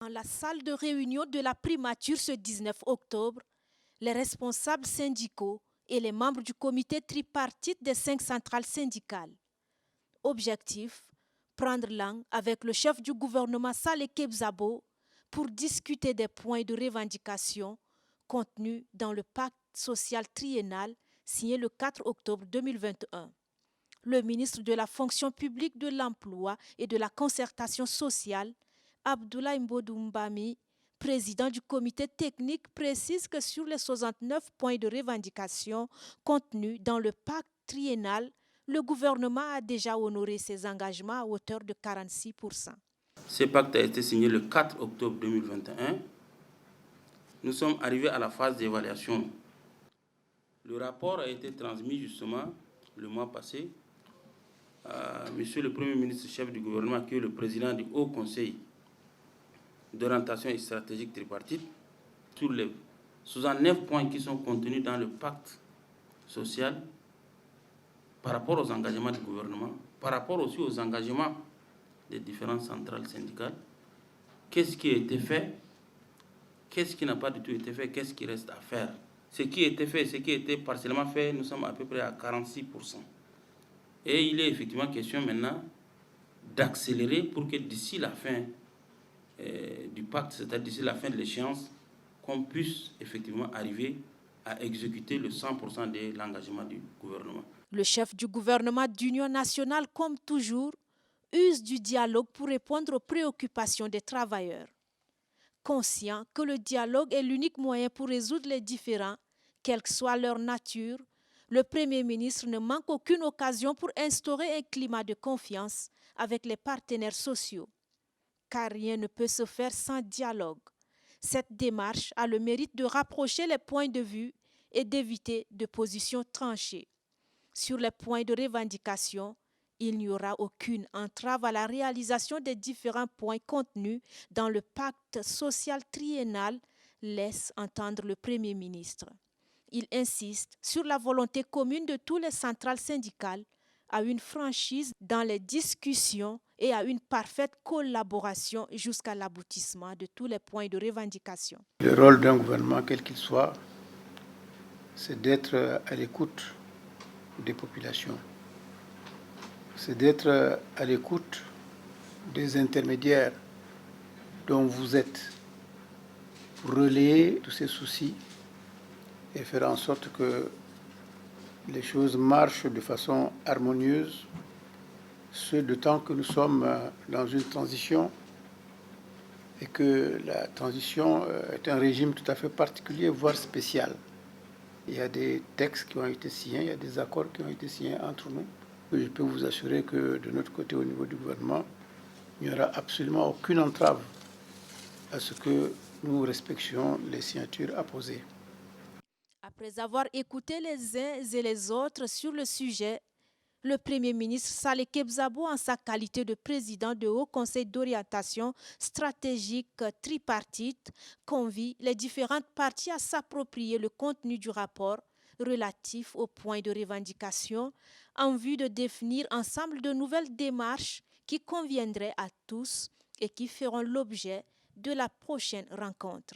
Dans la salle de réunion de la primature ce 19 octobre, les responsables syndicaux et les membres du comité tripartite des 5 centrales syndicales. Objectif, prendre langue avec le chef du gouvernement Saleh Kebzabo pour discuter des points de revendication contenus dans le pacte social triennal signé le 4 octobre 2021. Le ministre de la fonction publique, de l'emploi et de la concertation sociale, Abdoulaye Mbodoumbami, président du comité technique, précise que sur les 69 points de revendication contenus dans le pacte triennal, le gouvernement a déjà honoré ses engagements à hauteur de 46%. Ce pacte a été signé le 4 octobre 2021. Nous sommes arrivés à la phase d'évaluation. Le rapport a été transmis justement le mois passé à Monsieur le Premier ministre, chef du gouvernement, qui est le président du Haut Conseil d'orientation et stratégique tripartite, sur les 69 points qui sont contenus dans le pacte social par rapport aux engagements du gouvernement, par rapport aussi aux engagements des différentes centrales syndicales. Qu'est-ce qui a été fait? Qu'est-ce qui n'a pas du tout été fait? Qu'est-ce qui reste à faire? Ce qui a été fait, ce qui a été partiellement fait, nous sommes à peu près à 46%. Et il est effectivement question maintenant d'accélérer pour que d'ici la fin du pacte, c'est-à-dire d'ici la fin de l'échéance, qu'on puisse effectivement arriver à exécuter le 100% de l'engagement du gouvernement. Le chef du gouvernement d'Union nationale, comme toujours, use du dialogue pour répondre aux préoccupations des travailleurs. Conscient que le dialogue est l'unique moyen pour résoudre les différends, quelle que soit leur nature, le Premier ministre ne manque aucune occasion pour instaurer un climat de confiance avec les partenaires sociaux. Car rien ne peut se faire sans dialogue. Cette démarche a le mérite de rapprocher les points de vue et d'éviter de positions tranchées. Sur les points de revendication, il n'y aura aucune entrave à la réalisation des différents points contenus dans le pacte social triennal, laisse entendre le Premier ministre. Il insiste sur la volonté commune de toutes les centrales syndicales à une franchise dans les discussions et à une parfaite collaboration jusqu'à l'aboutissement de tous les points de revendication. Le rôle d'un gouvernement, quel qu'il soit, c'est d'être à l'écoute des populations. C'est d'être à l'écoute des intermédiaires dont vous êtes pour relayer tous ces soucis et faire en sorte que les choses marchent de façon harmonieuse, ce d'autant que nous sommes dans une transition et que la transition est un régime tout à fait particulier, voire spécial. Il y a des textes qui ont été signés, il y a des accords qui ont été signés entre nous. Je peux vous assurer que de notre côté, au niveau du gouvernement, il n'y aura absolument aucune entrave à ce que nous respections les signatures apposées. Après avoir écouté les uns et les autres sur le sujet, le Premier ministre Saleh Kebzabo, en sa qualité de président du Haut Conseil d'orientation stratégique tripartite, convie les différentes parties à s'approprier le contenu du rapport relatif aux points de revendication en vue de définir ensemble de nouvelles démarches qui conviendraient à tous et qui feront l'objet de la prochaine rencontre.